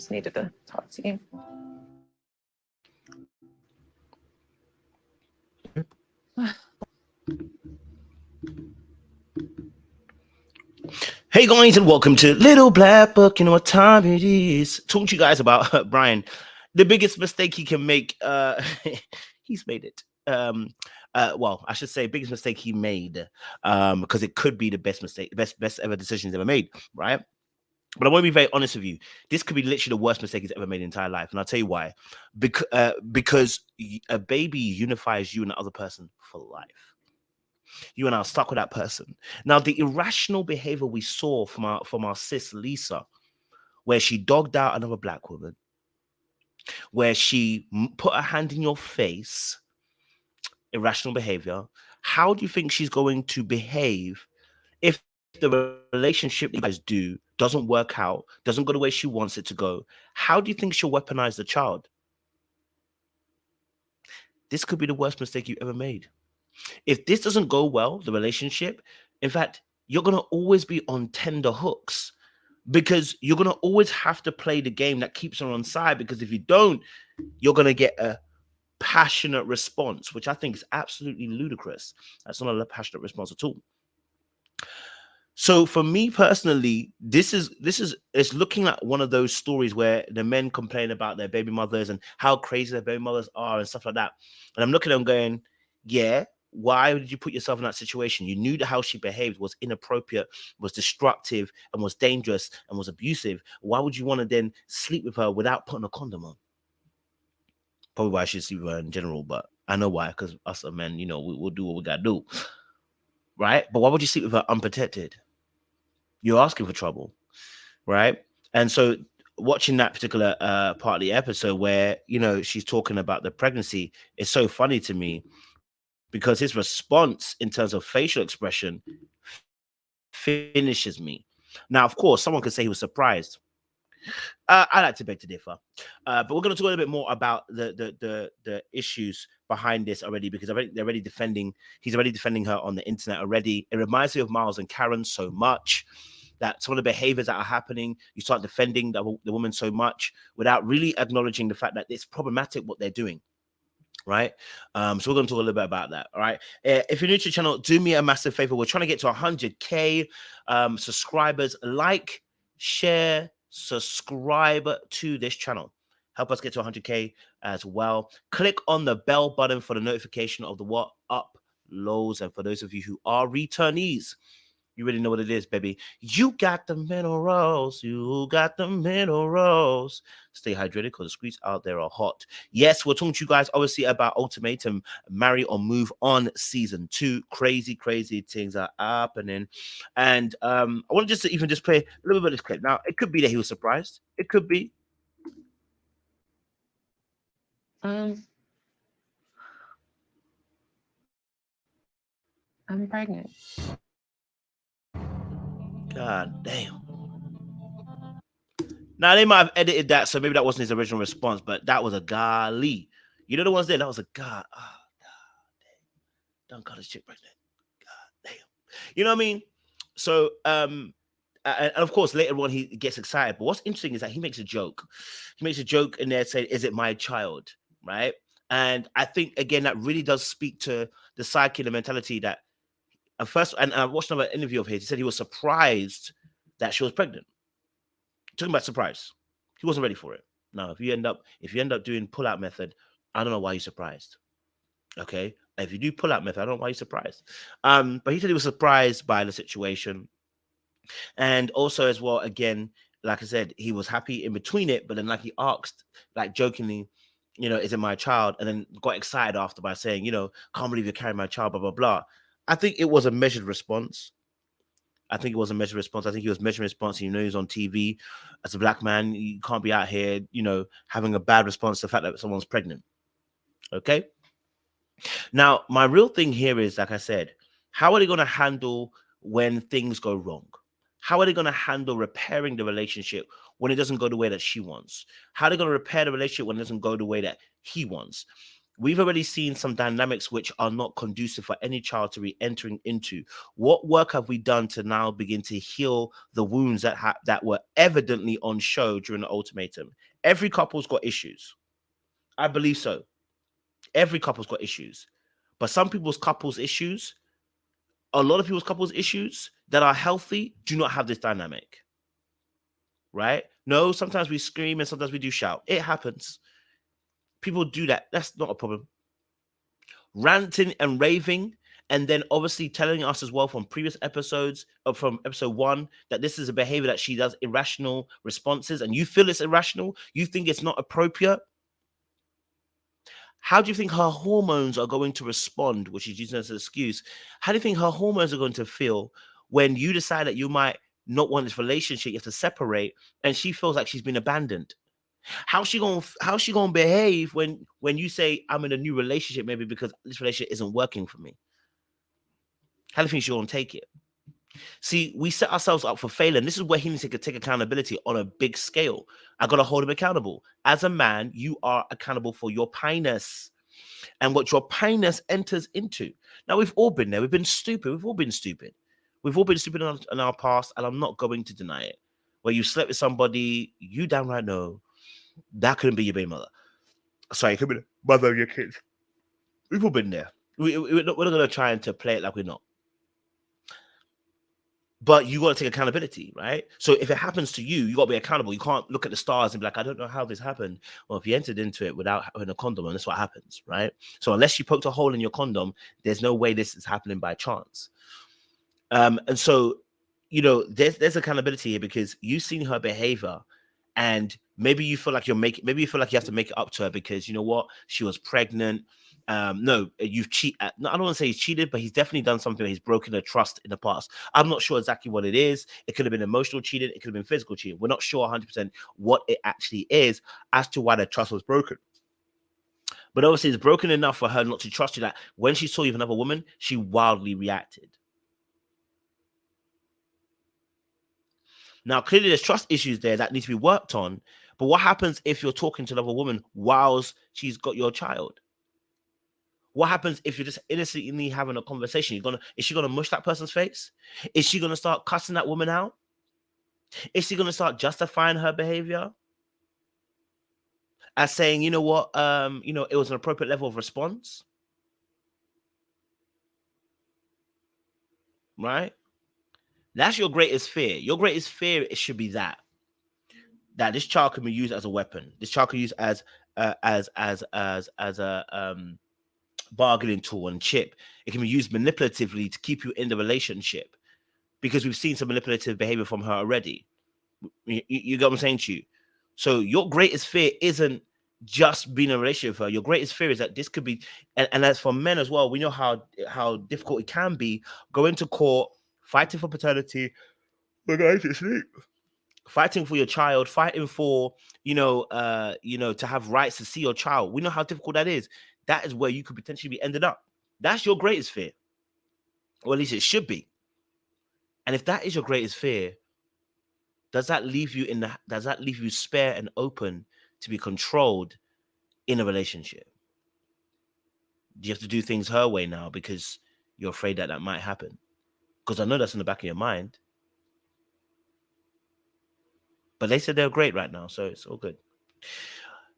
just needed to talk to you. Hey guys, and welcome to Little Black Book. You know what time it is? Talking to you guys about Brian, the biggest mistake he can make. He's made it. Well, I should say biggest mistake he made. Because it could be the best mistake, best ever decision he's ever made, right? But I want to be very honest with you. This could be literally the worst mistake he's ever made in his entire life, and I'll tell you why. Because a baby unifies you and the other person for life. You and I are stuck with that person. Now, the irrational behavior we saw from our sis Lisa, where she dogged out another black woman, where she put her hand in your face, irrational behavior. How do you think she's going to behave if the relationship you guys do doesn't work out, doesn't go the way she wants it to go? How do you think she'll weaponize the child? This could be the worst mistake you ever made. If this doesn't go well, the relationship, in fact, you're going to always be on tender hooks because you're going to always have to play the game that keeps her on side. Because if you don't, you're going to get a passionate response, which I think is absolutely ludicrous. That's not a passionate response at all. So for me personally, this is it's looking like one of those stories where the men complain about their baby mothers and how crazy their baby mothers are and stuff like that. And I'm looking at them going, yeah, why did you put yourself in that situation? You knew that how she behaved was inappropriate, was destructive, and was dangerous and was abusive. Why would you want to then sleep with her without putting a condom on? Probably why I should sleep with her in general, but I know why, because us men, we'll do what we gotta do. Right? But why would you sleep with her unprotected? You're asking for trouble, right? And so watching that particular part of the episode where, she's talking about the pregnancy is so funny to me because his response in terms of facial expression finishes me. Now, of course, someone could say he was surprised. I like to beg to differ, but we're going to talk a little bit more about the issues behind this already, because he's already defending her on the internet already. It reminds me of Miles and Karen so much that some of the behaviors that are happening, you start defending the woman so much without really acknowledging the fact that it's problematic what they're doing. Right. So we're going to talk a little bit about that. All right. If you're new to the channel, do me a massive favor. We're trying to get to 100K subscribers. Like, share, subscribe to this channel. Help us get to 100K as well. Click on the bell button for the notification of the what uploads. And for those of you who are returnees, you really know what it is, baby. You got the minerals. You got the minerals. Stay hydrated because the streets out there are hot. Yes, we're talking to you guys, obviously, about Ultimatum, Marry or Move On Season 2. Crazy, crazy things are happening. And I want to just play a little bit of this clip. Now, it could be that he was surprised. It could be. I'm pregnant. God damn. Now, they might have edited that, so maybe that wasn't his original response, but that was a golly. You know the ones there? That was a god. Oh, god damn. Don't call this chick pregnant. God damn. You know what I mean? So, and of course, later on, he gets excited. But what's interesting is that he makes a joke. He makes a joke in there saying, is it my child? Right? And I think, again, that really does speak to the psyche and the mentality that at first, and I watched another interview of his, he said he was surprised that she was pregnant. Talking about surprise. He wasn't ready for it. Now, if you end up doing pull-out method, I don't know why you're surprised. Okay? If you do pull-out method, I don't know why you're surprised. But he said he was surprised by the situation. And also as well, again, like I said, he was happy in between it, but then like he asked, like jokingly, is it my child? And then got excited after by saying, can't believe you're carrying my child, blah, blah, blah. I think it was a measured response. I think he was measuring response. He was on TV as a black man. You can't be out here, having a bad response to the fact that someone's pregnant. Okay. Now, my real thing here is, like I said, how are they going to handle when things go wrong? How are they going to handle repairing the relationship when it doesn't go the way that she wants? How are they going to repair the relationship when it doesn't go the way that he wants? We've already seen some dynamics which are not conducive for any child to be entering into. What work have we done to now begin to heal the wounds that were evidently on show during the ultimatum? Every couple's got issues. I believe so. Every couple's got issues. But some people's couples issues, a lot of people's couples issues that are healthy do not have this dynamic. Right? No, sometimes we scream and sometimes we do shout. It happens. People do that. That's not a problem. Ranting and raving, and then obviously telling us as well from previous episodes, or from episode 1, that this is a behavior that she does irrational responses, and you feel it's irrational, you think it's not appropriate. How do you think her hormones are going to respond, which is using as an excuse? How do you think her hormones are going to feel when you decide that you might not want this relationship, you have to separate, and she feels like she's been abandoned? How's she gonna behave when you say I'm in a new relationship, maybe because this relationship isn't working for me? How do you think she's gonna take it? See, we set ourselves up for failing. This is where he needs to take accountability on a big scale. I gotta hold him accountable. As a man, you are accountable for your piness and what your piness enters into. Now, we've all been there. We've been stupid. We've all been stupid. We've all been stupid in our past, and I'm not going to deny it. Where you slept with somebody, you downright know that couldn't be your baby mother. Sorry, it could be the mother of your kids. We've all been there. We're not going to try and to play it like we're not. But you got to take accountability, right? So if it happens to you, you got to be accountable. You can't look at the stars and be like, I don't know how this happened. Well, if you entered into it without having a condom, and that's what happens, right? So unless you poked a hole in your condom, there's no way this is happening by chance. And so, there's accountability here because you've seen her behavior, and maybe you feel like maybe you feel like you have to make it up to her because you know what, she was pregnant. No, you've cheated. No, I don't want to say he's cheated, but he's definitely done something. He's broken her trust in the past. I'm not sure exactly what it is. It could have been emotional cheating. It could have been physical cheating. We're not sure 100% what it actually is as to why the trust was broken. But obviously, it's broken enough for her not to trust you that when she saw you with another woman, she wildly reacted. Now, clearly, there's trust issues there that need to be worked on. But what happens if you're talking to another woman whilst she's got your child? What happens if you're just innocently having a conversation? Is she gonna mush that person's face? Is she gonna start cussing that woman out? Is she gonna start justifying her behavior as saying, you know what, it was an appropriate level of response, right? That's your greatest fear. Your greatest fear it should be that this child can be used as a weapon. This child can be used as a bargaining tool and chip. It can be used manipulatively to keep you in the relationship because we've seen some manipulative behavior from her already. You get what I'm saying to you? So your greatest fear isn't just being in a relationship with her. Your greatest fear is that this could be, and as for men as well, we know how difficult it can be going to court, fighting for paternity. Look, I need sleep. Fighting for your child, fighting for to have rights to see your child. We know how difficult that is. That is where you could potentially be ended up. That's your greatest fear, or at least it should be. And if that is your greatest fear, does that leave you spare and open to be controlled in a relationship? Do you have to do things her way now because you're afraid that might happen? Because I know that's in the back of your mind. But they said they're great right now, so it's all good.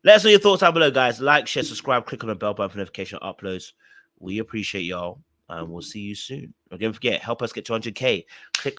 Let us know your thoughts down below, guys. Like, share, subscribe, click on the bell button for notification uploads. We appreciate y'all, and we'll see you soon. Don't forget, help us get to 100K. Click